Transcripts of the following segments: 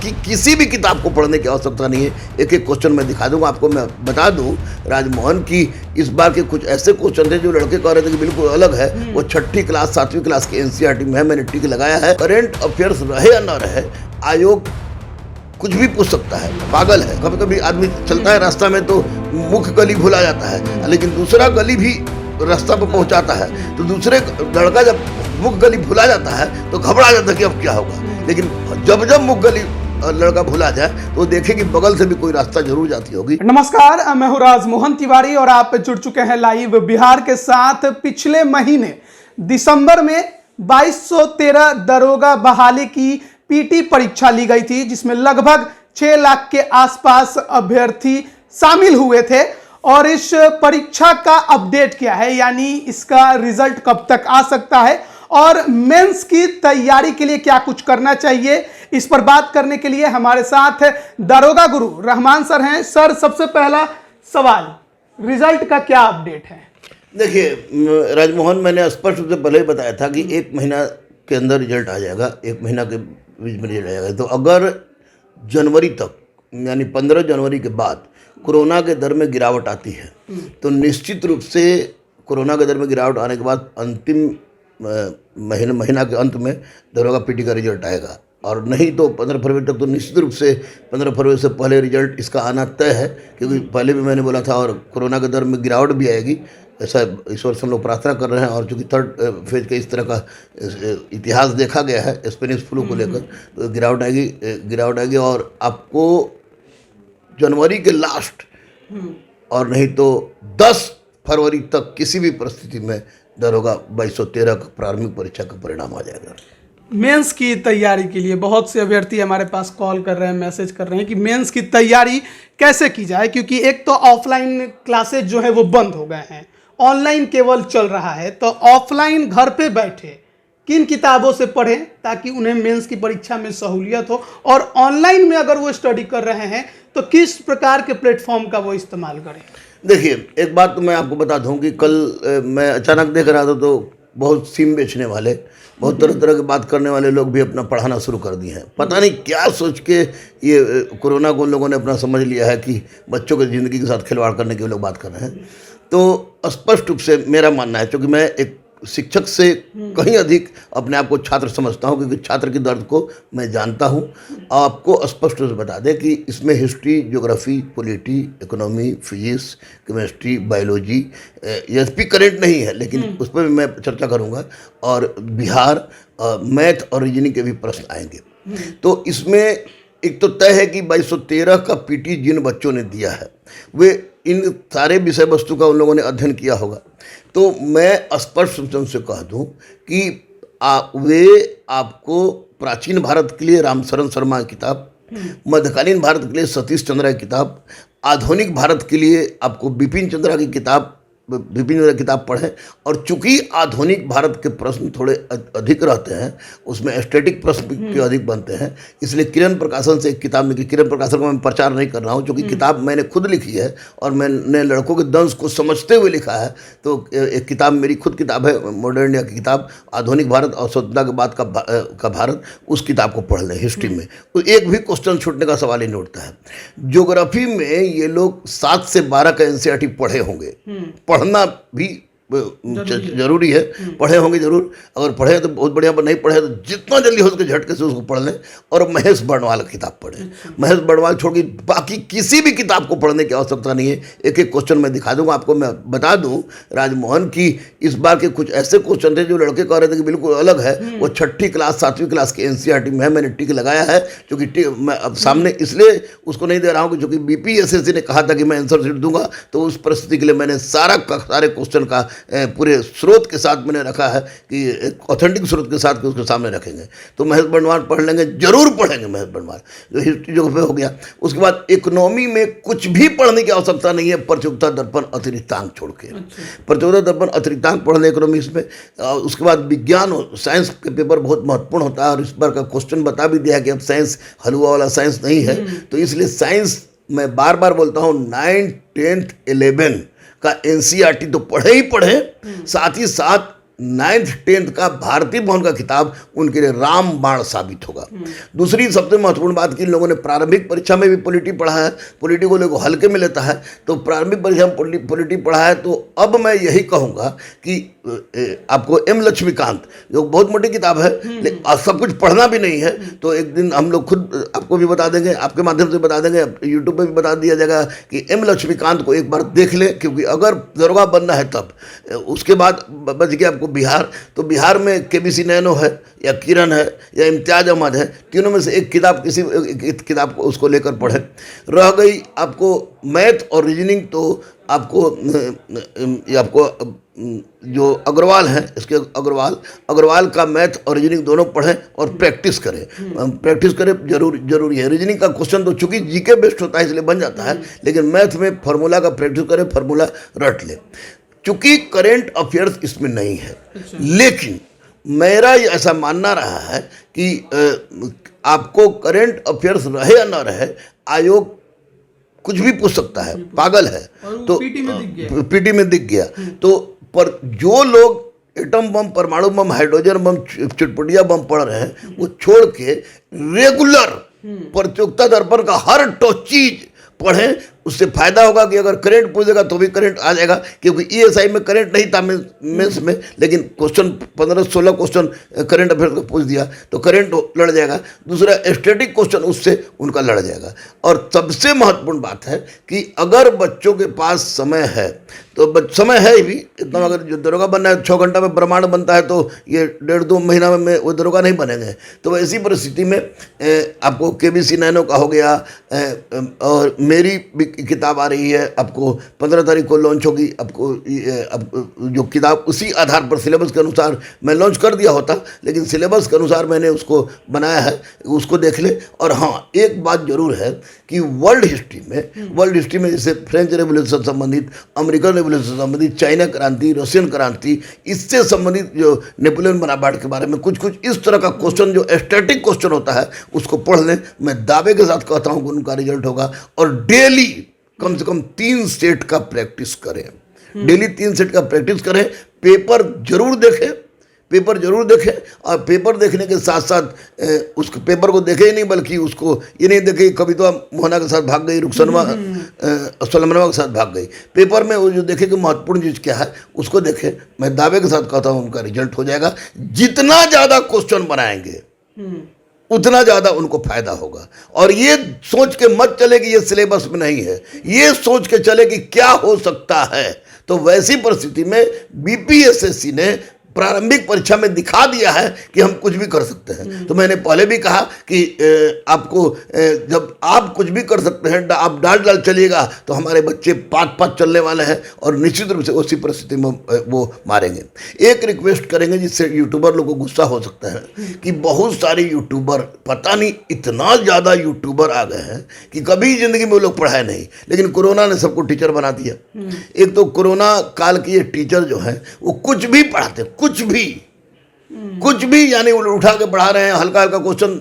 बाकी किसी भी किताब को पढ़ने की आवश्यकता नहीं है। एक एक क्वेश्चन मैं दिखा दूंगा आपको। मैं बता दूं राजमोहन की इस बार के कुछ ऐसे क्वेश्चन थे जो लड़के कह रहे थे कि बिल्कुल अलग है, वो 6ठी क्लास 7वीं क्लास के एनसीईआरटी में है। मैंने टिक लगाया है। करंट अफेयर्स रहे या न रहे, आयोग कुछ भी पूछ सकता है, पागल है। कभी कभी आदमी चलता है रास्ता में तो मुख्य गली भुला जाता है, लेकिन दूसरा गली भी रास्ता पर पहुंचाता है। तो दूसरे लड़का जब मुख्य गली भुला जाता है तो घबरा जाता है कि अब क्या होगा। लेकिन जब जब मुख्य गली लड़का भुला जाए तो देखे कि बगल से भी कोई रास्ता जरूर जाती होगी। नमस्कार, मैं हूं राजमोहन तिवारी और आप जुड़ चुके हैं लाइव बिहार के साथ। पिछले महीने दिसंबर में 2213 दरोगा बहाली की पीटी परीक्षा ली गई थी, जिसमें लगभग 6 लाख के आसपास अभ्यर्थी शामिल हुए थे। और इस परीक्षा का अपडेट क्या है, यानी इसका रिजल्ट कब तक आ सकता है और मेंस की तैयारी के लिए क्या कुछ करना चाहिए, इस पर बात करने के लिए हमारे साथ दरोगा गुरु रहमान सर हैं। सर, सबसे पहला सवाल, रिजल्ट का क्या अपडेट है? देखिए राजमोहन, मैंने स्पष्ट रूप से पहले ही बताया था कि 1 महीना के अंदर रिजल्ट आ जाएगा, 1 महीना के बीच में रिजल्ट आ जाएगा। तो अगर जनवरी तक यानी 15 जनवरी के बाद कोरोना के दर में गिरावट आती है तो निश्चित रूप से कोरोना के दर में गिरावट आने के बाद अंतिम महीना के अंत में दरोगा पीटी का रिजल्ट आएगा। और नहीं तो 15 फरवरी तक तो निश्चित रूप से 15 फरवरी से पहले रिजल्ट इसका आना तय है, क्योंकि पहले भी मैंने बोला था। और कोरोना के दर में गिरावट भी आएगी, ऐसा इस वर्ष हम लोग प्रार्थना कर रहे हैं। और चूँकि 3rd फेज का इस तरह का इतिहास देखा गया है स्पेनिश फ्लू को लेकर, तो गिरावट आएगी। और आपको जनवरी के लास्ट और नहीं तो 10 फरवरी तक किसी भी परिस्थिति में दरोगा 2213 का प्रारंभिक परीक्षा का परिणाम आ जाएगा। मेंस की तैयारी के लिए बहुत से अभ्यर्थी हमारे पास कॉल कर रहे हैं, मैसेज कर रहे हैं कि मेंस की तैयारी कैसे की जाए, क्योंकि एक तो ऑफलाइन क्लासेज जो है वो बंद हो गए हैं, ऑनलाइन केवल चल रहा है। तो ऑफलाइन घर पे बैठे किन किताबों से पढ़ें ताकि उन्हें मेंस की परीक्षा में सहूलियत हो, और ऑनलाइन में अगर वो स्टडी कर रहे हैं तो किस प्रकार के प्लेटफॉर्म का वो इस्तेमाल करें? देखिए, एक बात तो मैं आपको बता दूं कि कल मैं अचानक देख रहा था तो बहुत सिम बेचने वाले, बहुत तरह तरह की बात करने वाले लोग भी अपना पढ़ाना शुरू कर दिए हैं। पता नहीं क्या सोच के ये कोरोना को उन लोगों ने अपना समझ लिया है कि बच्चों की ज़िंदगी के साथ खिलवाड़ करने के लोग बात कर रहे हैं। तो स्पष्ट रूप से मेरा मानना है, क्योंकि मैं एक शिक्षक से कहीं अधिक अपने आप को छात्र समझता हूं, क्योंकि छात्र के दर्द को मैं जानता हूं। आपको स्पष्ट रूप से बता दें कि इसमें history, geography, polity, economy, physics, chemistry, biology, SP current नहीं है, लेकिन उस पर भी मैं चर्चा करूंगा। और बिहार, मैथ और रीजनिंग के भी प्रश्न आएंगे। तो इसमें एक तो तय है कि 2213 का पीटी जिन बच्चों ने दिया है वे इन सारे विषय वस्तु का उन लोगों ने अध्ययन किया होगा। तो मैं स्पष्ट रूप से उनसे कह दूं कि वे आपको प्राचीन भारत के लिए रामशरण शर्मा की किताब, मध्यकालीन भारत के लिए सतीश चंद्रा की किताब, आधुनिक भारत के लिए आपको बिपिन चंद्रा की किताब पढ़ें। और चूंकि आधुनिक भारत के प्रश्न थोड़े अधिक रहते हैं, उसमें स्टैटिक प्रश्न भी अधिक बनते हैं, इसलिए किरण प्रकाशन से एक किताब निकली। किरण प्रकाशन का मैं प्रचार नहीं कर रहा हूँ, क्योंकि किताब मैंने खुद लिखी है और मैंने लड़कों के दंश को समझते हुए लिखा है। तो एक किताब मेरी खुद किताब है, मॉडर्न इंडिया की किताब, आधुनिक भारत और स्वतंत्रता के बाद का भारत। उस किताब को पढ़ लें हिस्ट्री में, तो एक भी क्वेश्चन छूटने का सवाल ही नहीं उठता है। ज्योग्राफी में ये लोग 7 से 12 का एनसीईआरटी पढ़े होंगे, पढ़ना भी जरूरी है, पढ़े होंगे जरूर। अगर पढ़े तो बहुत बढ़िया, पर नहीं पढ़े तो जितना जल्दी हो सके झटके से उसको पढ़ लें। और महेश बर्णवाल की किताब पढ़ें। महेश बर्णवाल छोड़ के बाकी किसी भी किताब को पढ़ने की आवश्यकता नहीं है। एक एक क्वेश्चन मैं दिखा दूंगा आपको। मैं बता दूं राजमोहन की इस बार के कुछ ऐसे क्वेश्चन थे जो लड़के कह रहे थे कि बिल्कुल अलग है, वो 6ठी क्लास 7वीं क्लास के एनसीईआरटी में है। मैंने टिक लगाया है, क्योंकि मैं अब सामने इसलिए उसको नहीं दे रहा हूँ क्योंकि बीपीएससी ने कहा था कि मैं आंसर शीट दूंगा, तो उस परिस्थिति के लिए मैंने सारे क्वेश्चन का पूरे स्रोत के साथ मैंने रखा है कि एक ऑथेंटिक स्रोत के साथ उसके सामने रखेंगे। तो महेश बर्णवाल पढ़ लेंगे, जरूर पढ़ेंगे महेश बर्णवाल, जो हिस्ट्री जो हो गया। उसके बाद इकोनॉमी में कुछ भी पढ़ने की आवश्यकता नहीं है, प्रतियोगिता दर्पण अतिरिक्तांक छोड़ के। प्रतियोगिता दर्पण अतिरिक्तांक पढ़ लें इकोनॉमी में। उसके बाद विज्ञान और साइंस के पेपर बहुत महत्वपूर्ण होता है, और इस बार का क्वेश्चन बता भी दिया कि अब साइंस हलवा वाला साइंस नहीं है। तो इसलिए साइंस मैं बार बार बोलता हूँ 9th 10th 11 का एनसीईआरटी तो पढ़े ही पढ़े, साथ ही साथ 9th 10th का भारतीय भवन का किताब उनके लिए रामबाण साबित होगा। दूसरी सबसे महत्वपूर्ण बात कि इन लोगों ने प्रारंभिक परीक्षा में भी पॉलिटी पढ़ा है, पॉलिटी को लोगों हल्के में लेता है, तो प्रारंभिक परीक्षा में पॉलिटी पढ़ा है। तो अब मैं यही कहूँगा कि आपको एम लक्ष्मीकांत, जो बहुत मोटी किताब है लेकिन सब कुछ पढ़ना भी नहीं है, तो एक दिन हम लोग खुद आपको भी बता देंगे, आपके माध्यम से बता देंगे, यूट्यूब पे भी बता दिया जाएगा कि एम लक्ष्मीकांत को एक बार देख लें, क्योंकि अगर दरोगा बनना है तब। उसके बाद बच गया आपको बिहार, तो बिहार में केबीसी नैनो है या किरण है या इम्तियाज अहमद है, तीनों में से एक किताब किसी एक किताब को उसको लेकर पढ़ें। रह गई आपको मैथ और रीजनिंग, तो आपको जो अग्रवाल हैं, इसके अग्रवाल का मैथ और रीजनिंग दोनों पढ़ें और प्रैक्टिस करें जरूरी है। रीजनिंग का क्वेश्चन तो चूंकि जीके बेस्ड होता है इसलिए बन जाता है, लेकिन मैथ में फार्मूला का प्रैक्टिस करें, फार्मूला रट लें। चूंकि करेंट अफेयर्स इसमें नहीं है, लेकिन मेरा ऐसा मानना रहा है कि आपको करेंट अफेयर्स रहे या ना रहे, आयोग कुछ भी पूछ सकता है, पागल है। तो पीटी में दिख गया। तो पर जो लोग एटम बम, परमाणु बम, हाइड्रोजन बम, चुटपुटिया बम पढ़ रहे हैं, वो छोड़ के रेगुलर प्रतियोगिता दर्पण का हर चीज पढ़ें। उससे फायदा होगा कि अगर करंट पूछेगा तो भी करंट आ जाएगा, क्योंकि ईएसआई में करंट नहीं था मेंस में, लेकिन क्वेश्चन 15-16 क्वेश्चन करंट अफेयर का पूछ दिया तो करंट लड़ जाएगा। दूसरा स्टैटिक क्वेश्चन उससे उनका लड़ जाएगा। और सबसे महत्वपूर्ण बात है कि अगर बच्चों के पास समय है, तो समय है भी इतना, अगर जो दरोगा बनना है 6 घंटा में ब्रह्मांड बनता है, तो ये 1.5-2 महीना में वो दरोगा नहीं बनेंगे। तो ऐसी परिस्थिति में आपको केबीसी नैनो का हो गया, और मेरी किताब आ रही है, आपको 15 तारीख को लॉन्च होगी। आपको जो किताब उसी आधार पर सिलेबस के अनुसार मैं लॉन्च कर दिया होता, लेकिन सिलेबस के अनुसार मैंने उसको बनाया है, उसको देख ले। और हाँ, एक बात जरूर है कि वर्ल्ड हिस्ट्री में जैसे फ्रेंच रेवोल्यूशन संबंधित, अमेरिकन रेवोल्यूशन से संबंधित, चाइना क्रांति, रशियन क्रांति, इससे संबंधित जो नेपोलियन बोनापार्ट के बारे में कुछ इस तरह का क्वेश्चन जो स्टैटिक क्वेश्चन होता है, उसको पढ़ लें। मैं दावे के साथ कहता हूँ कि उनका रिजल्ट होगा। और डेली कम से कम 3 सेट का प्रैक्टिस करें, डेली 3 सेट का प्रैक्टिस करें। पेपर जरूर देखें, और पेपर देखने के साथ साथ उस पेपर को देखें ही नहीं, बल्कि उसको ये नहीं देखें कभी तो मोहना के साथ भाग गई, रुखसनवा सलमनवा के साथ भाग गई। पेपर में वो जो देखें कि महत्वपूर्ण चीज़ क्या है, उसको देखें। मैं दावे के साथ कहता हूँ उनका रिजल्ट हो जाएगा। जितना ज़्यादा क्वेश्चन बनाएंगे उतना ज़्यादा उनको फायदा होगा। और ये सोच के मत चले कि ये सिलेबस में नहीं है, ये सोच के चले कि क्या हो सकता है। तो वैसी परिस्थिति में बीपीएसएससी ने प्रारंभिक परीक्षा में दिखा दिया है कि हम कुछ भी कर सकते हैं। तो मैंने पहले भी कहा कि आपको जब आप कुछ भी कर सकते हैं, आप डाल चलिएगा, तो हमारे बच्चे 5 चलने वाले हैं, और निश्चित रूप से उसी परिस्थिति में वो मारेंगे। एक रिक्वेस्ट करेंगे जिससे यूट्यूबर लोगों को गुस्सा हो सकता है कि बहुत सारे यूट्यूबर, पता नहीं इतना ज़्यादा यूट्यूबर आ गए हैं कि कभी ज़िंदगी में वो लोग पढ़ाए नहीं, लेकिन कोरोना ने सबको टीचर बना दिया। एक तो कोरोना काल के ये टीचर जो हैं वो कुछ भी पढ़ाते, कुछ भी यानी उठा के पढ़ा रहे हैं। हल्का क्वेश्चन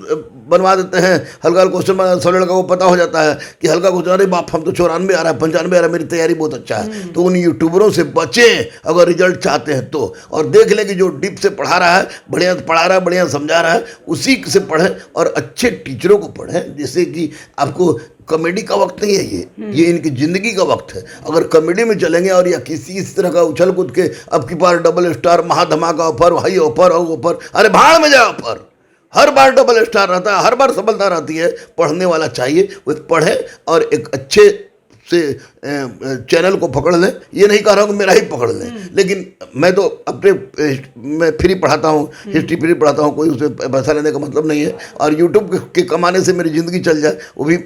बनवा देते हैं, हल्का क्वेश्चन बना, सब लड़का को पता हो जाता है कि हल्का क्वेश्चन, अरे बाप हम तो 94 आ रहा है, 95 आ रहा है, मेरी तैयारी बहुत अच्छा है। तो उन यूट्यूबरों से बचें अगर रिजल्ट चाहते हैं तो, और देख लें कि जो डीप से पढ़ा रहा है, बढ़िया पढ़ा रहा है, बढ़िया समझा रहा है, उसी से पढ़ें और अच्छे टीचरों को पढ़ें। जैसे कि आपको कॉमेडी का वक्त नहीं है, ये इनकी ज़िंदगी का वक्त है। अगर कॉमेडी में चलेंगे और या किसी इस तरह का उछल कूद के अब की बार डबल स्टार महाधमाका ऑफर, हाई ऑफर, अरे भाड़ में जाए ऑफर, हर बार डबल स्टार रहता है, हर बार सफलता रहती है। पढ़ने वाला चाहिए, वो पढ़े और एक अच्छे से चैनल को पकड़ लें। ये नहीं कह रहा हूँ कि मेरा ही पकड़ लें, लेकिन मैं तो अपने मैं फ्री पढ़ाता हूँ, हिस्ट्री फ्री पढ़ाता हूँ, कोई उसमें पैसा लेने का मतलब नहीं है। और यूट्यूब के कमाने से मेरी ज़िंदगी चल जाए वो भी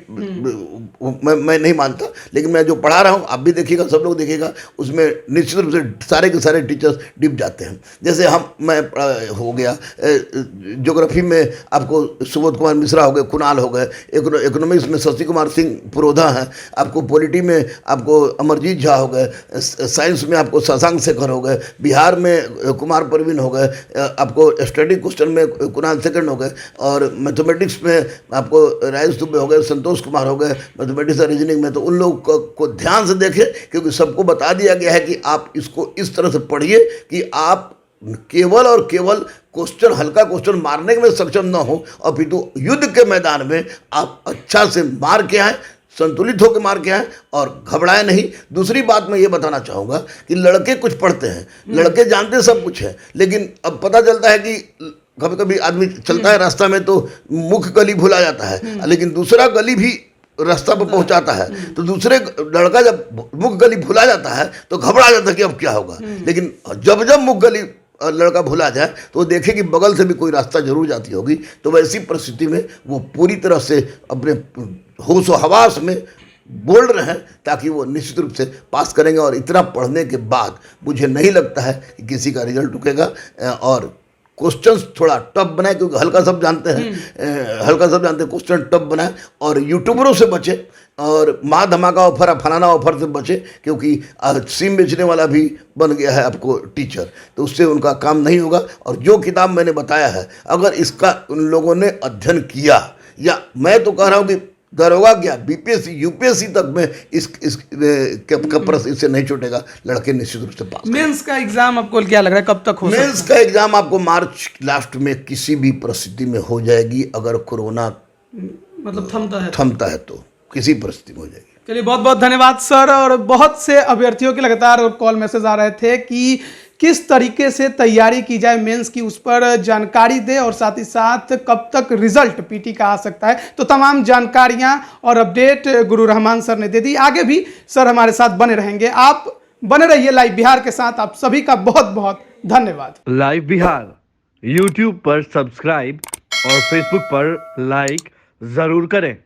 मैं नहीं मानता, लेकिन मैं जो पढ़ा रहा हूँ आप भी देखिएगा, सब लोग देखिएगा, उसमें निश्चित रूप से सारे के सारे टीचर्स डिप जाते हैं। जैसे मैं हो गया ज्योग्राफी में आपको सुबोध कुमार मिश्रा हो गए, कुणाल हो गए, इकोनॉमिक्स में शशि कुमार सिंह पुरोधा हैं, आपको पॉलिटी में आपको अमरजीत झा हो गए, साइंस में आपको शशांक शेखर हो गए, बिहार में कुमार परवीन हो गए, आपको स्टैटिक क्वेश्चन में कुणाल सेकंड हो गए, और मैथमेटिक्स में आपको राजेश दुबे हो गए, संतोष कुमार हो गए, मैथमेटिक्स और रीजनिंग में। तो उन लोगों को ध्यान से देखें, क्योंकि सबको बता दिया गया है कि आप इसको इस तरह से पढ़िए कि आप केवल और केवल क्वेश्चन, हल्का क्वेश्चन मारने में सक्षम ना हो, और फिर तो युद्ध के मैदान में आप अच्छा से मार के आए, संतुलित होकर मार के आए और घबराए नहीं। दूसरी बात मैं ये बताना चाहूँगा कि लड़के कुछ पढ़ते हैं, लड़के जानते सब कुछ है, लेकिन अब पता चलता है कि कभी कभी आदमी चलता है रास्ता में तो मुख्य गली भुला जाता है, लेकिन दूसरा गली भी रास्ता पर पहुंचाता है। तो दूसरे लड़का जब मुख्य गली भुला जाता है तो घबरा जाता है कि अब क्या होगा, लेकिन जब जब मुख्य गली लड़का भुला जाए तो वो देखे कि बगल से भी कोई रास्ता जरूर जाती होगी। तो वैसी परिस्थिति में वो पूरी तरह से अपने होश व हवास में बोल रहे हैं ताकि वो निश्चित रूप से पास करेंगे। और इतना पढ़ने के बाद मुझे नहीं लगता है कि किसी का रिजल्ट रुकेगा। और क्वेश्चंस थोड़ा टफ बनाए, क्योंकि हल्का सब जानते हैं, क्वेश्चन टफ बनाए और यूट्यूबरों से बचे और माँ धमाका ऑफर, फलाना ऑफर से बचे, क्योंकि सिम बेचने वाला भी बन गया है आपको टीचर, तो उससे उनका काम नहीं होगा। और जो किताब मैंने बताया है, अगर इसका उन लोगों ने अध्ययन किया, या मैं तो कह रहा हूँ कि दरोगा क्या, बीपीएससी यूपीएससी तक में इस प्रश्न इससे नहीं छूटेगा, लड़के निश्चित रूप से पास। मेंस का एग्जाम आपको क्या लग रहा है कब तक हो सकता है? मेंस का एग्जाम आपको मार्च लास्ट में किसी भी परिस्थिति में हो जाएगी, अगर कोरोना मतलब थमता है तो किसी परिस्थिति में हो जाएगी। चलिए, बहुत बहुत धन्यवाद सर। और बहुत से अभ्यर्थियों के लगातार कॉल मैसेज आ रहे थे कि किस तरीके से तैयारी की जाए मेंस की, उस पर जानकारी दे, और साथ ही साथ कब तक रिजल्ट पीटी का आ सकता है। तो तमाम जानकारियां और अपडेट गुरु रहमान सर ने दे दी। आगे भी सर हमारे साथ बने रहेंगे। आप बने रहिए लाइव बिहार के साथ। आप सभी का बहुत बहुत धन्यवाद। लाइव बिहार यूट्यूब पर सब्सक्राइब और फेसबुक पर लाइक जरूर करें।